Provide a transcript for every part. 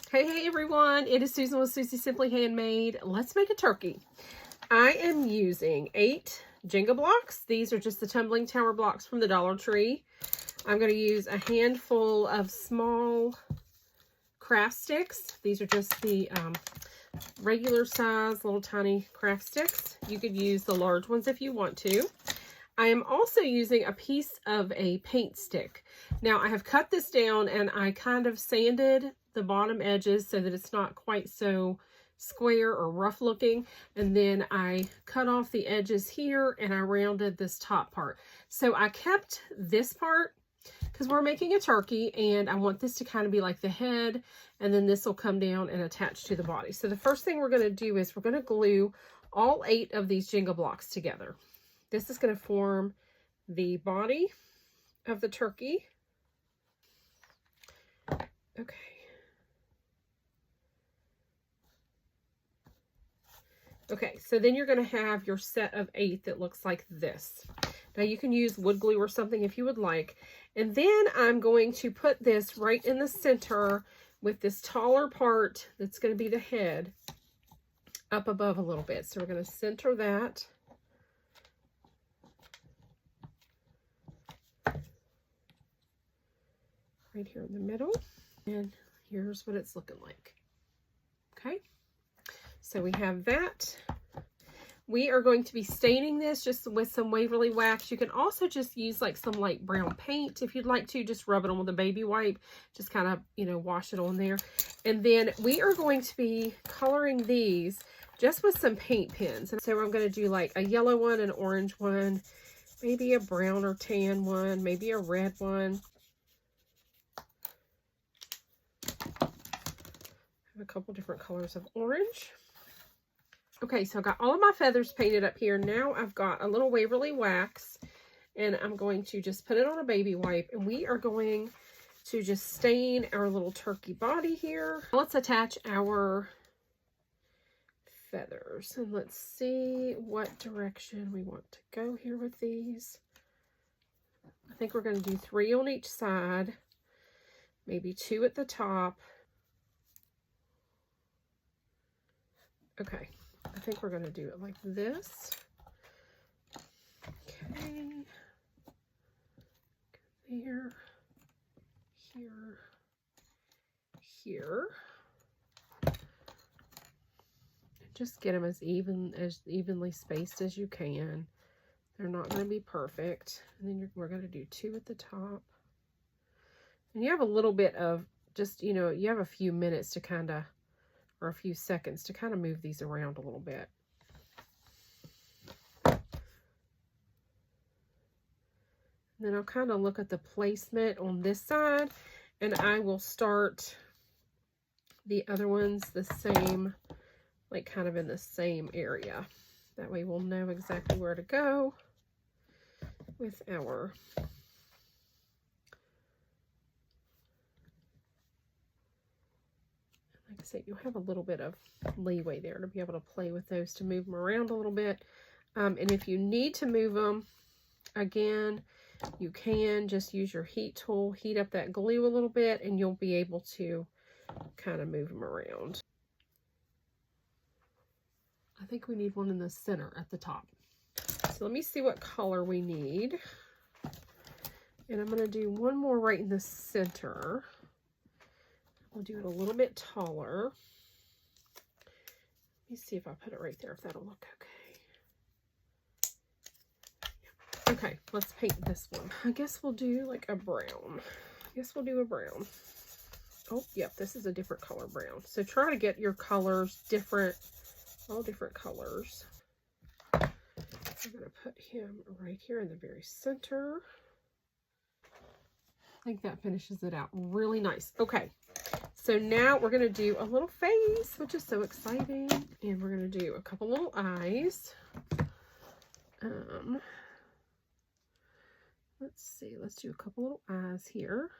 Hey everyone, it is Susan with Susie Simply Handmade. Let's make a turkey. I am using 8 Jenga blocks. These are just the tumbling tower blocks from the Dollar Tree. I'm going to use a handful of small craft sticks. These are just the regular size little tiny craft sticks. You could use the large ones if you want to. I am also using a piece of a paint stick. Now I have cut this down and I kind of sanded the bottom edges so that it's not quite so square or rough looking, and then I cut off the edges here and I rounded this top part. So I kept this part because we're making a turkey and I want this to kind of be like the head, and then this will come down and attach to the body. So the first thing we're going to do is we're going to glue all 8 of these Jenga blocks together. This is going to form the body of the turkey. Okay. Okay, so then you're going to have your set of 8 that looks like this. Now you can use wood glue or something if you would like. And then I'm going to put this right in the center with this taller part that's going to be the head up above a little bit. So we're going to center that. Right here in the middle. And here's what it's looking like. Okay. So we have that. We are going to be staining this just with some Waverly wax. You can also just use like some light brown paint if you'd like to. Just rub it on with a baby wipe. Just kind of, wash it on there. And then we are going to be coloring these just with some paint pens. And so I'm going to do like a yellow one, an orange one, maybe a brown or tan one, maybe a red one. I have a couple different colors of orange. Okay, so I got all of my feathers painted up here. Now I've got a little Waverly wax, and I'm going to just put it on a baby wipe, and we are going to just stain our little turkey body here. Let's attach our feathers, and let's see what direction we want to go here with these. I think we're going to do 3 on each side, maybe 2 at the top. Okay. I think we're going to do it like this. Okay. There. Here. Here. Just get them as evenly spaced as you can. They're not going to be perfect. And then we're going to do 2 at the top. And you have a little bit of just, you have a few minutes to kind of, or a few seconds to kind of move these around a little bit. And then I'll kind of look at the placement on this side, and I will start the other ones the same, like kind of in the same area. That way we'll know exactly where to go with our like I said, you'll have a little bit of leeway there to be able to play with those, to move them around a little bit. And if you need to move them, again, you can just use your heat tool, heat up that glue a little bit, and you'll be able to kind of move them around. I think we need one in the center at the top. So let me see what color we need. And I'm going to do one more right in the center. I'll do it a little bit taller. Let me see if I put it right there, if that'll look okay. Okay, let's paint this one. I guess we'll do like a brown. Oh, yep, this is a different color brown. So try to get your colors different, all different colors. I'm going to put him right here in the very center. I think that finishes it out really nice. Okay. So now we're going to do a little face, which is so exciting. And we're going to do a couple little eyes. Let's see. Let's do a couple little eyes here.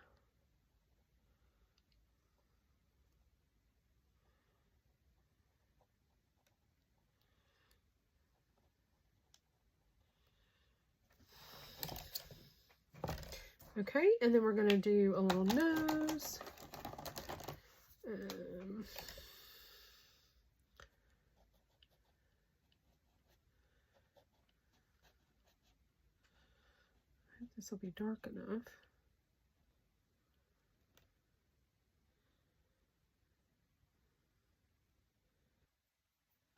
Okay, and then we're going to do a little nose. this will be dark enough.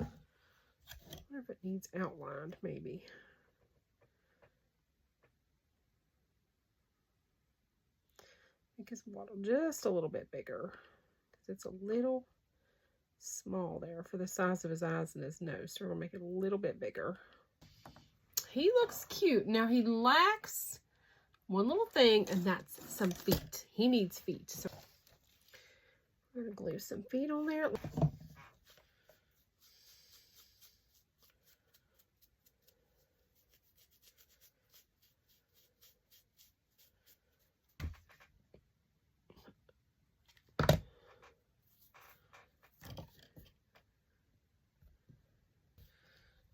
I wonder if it needs outlined, maybe. Make his waddle just a little bit bigger, because it's a little small there for the size of his eyes and his nose. So we're gonna make it a little bit bigger. He looks cute. Now he lacks one little thing, and that's some feet. He needs feet. So we're gonna glue some feet on there.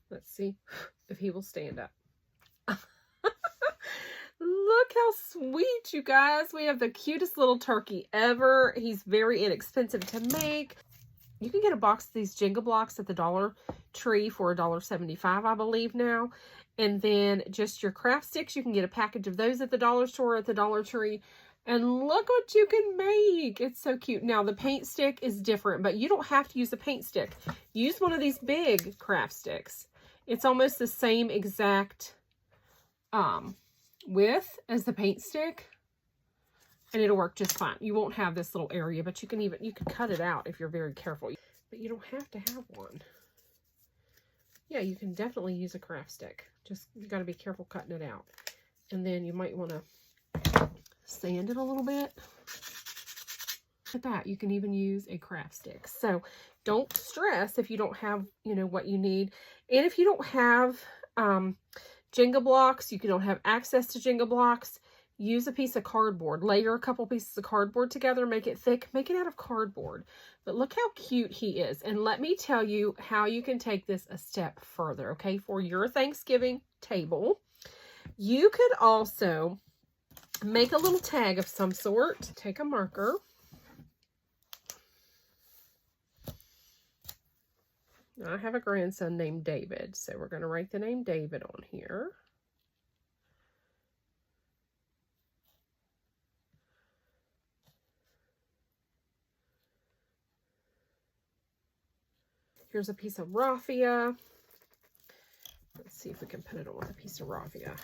Let's see if he will stand up. Look how sweet, you guys. We have the cutest little turkey ever. He's very inexpensive to make. You can get a box of these Jenga blocks at the Dollar Tree for $1.75, I believe now. And then just your craft sticks. You can get a package of those at the dollar store at the Dollar Tree. And look what you can make. It's so cute. Now, the paint stick is different, but you don't have to use a paint stick. Use one of these big craft sticks. It's almost the same exact width as the paint stick, and it'll work just fine. You won't have this little area, but you can cut it out if you're very careful. But you don't have to have one. Yeah, you can definitely use a craft stick. Just, you got to be careful cutting it out. And then you might want to sand it a little bit. Look at that. You can even use a craft stick. So don't stress if you don't have, what you need. And if you don't have Jenga blocks, you don't have access to Jenga blocks, use a piece of cardboard. Layer a couple pieces of cardboard together, make it thick, make it out of cardboard. But look how cute he is. And let me tell you how you can take this a step further, okay? For your Thanksgiving table, you could also make a little tag of some sort. Take a marker. Now, I have a grandson named David, so we're going to write the name David on here. Here's a piece of raffia. Let's see if we can put it on a piece of raffia.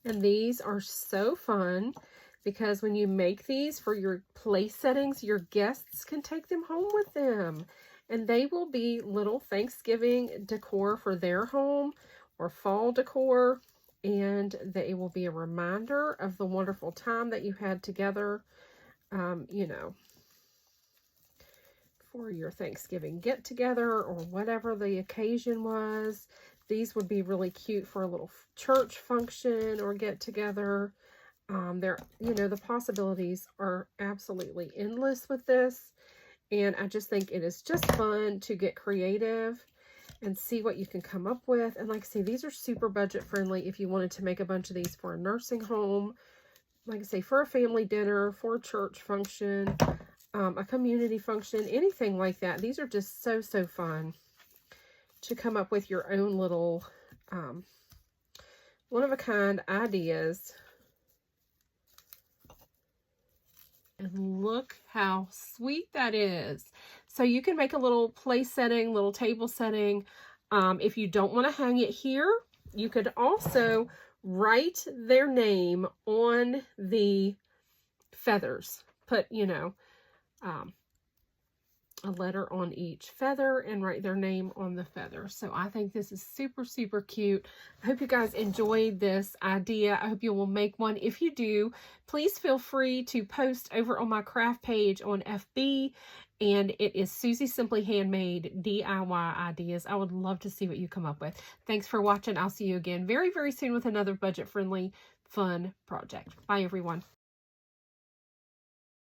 And these are so fun because when you make these for your place settings, your guests can take them home with them. And they will be little Thanksgiving decor for their home or fall decor. And they will be a reminder of the wonderful time that you had together, for your Thanksgiving get-together or whatever the occasion was. These would be really cute for a little church function or get-together. The possibilities are absolutely endless with this. And I just think it is just fun to get creative and see what you can come up with. And like I say, these are super budget friendly if you wanted to make a bunch of these for a nursing home, like I say, for a family dinner, for a church function, a community function, anything like that. These are just so, so fun to come up with your own little one-of-a-kind ideas. And look how sweet that is. So you can make a little place setting, little table setting. If you don't want to hang it here, you could also write their name on the feathers. Put, a letter on each feather and write their name on the feather. So I think this is super, super cute. I hope you guys enjoyed this idea. I hope you will make one. If you do, please feel free to post over on my craft page on FB. And it is Susie Simply Handmade DIY Ideas. I would love to see what you come up with. Thanks for watching. I'll see you again very, very soon with another budget-friendly, fun project. Bye, everyone.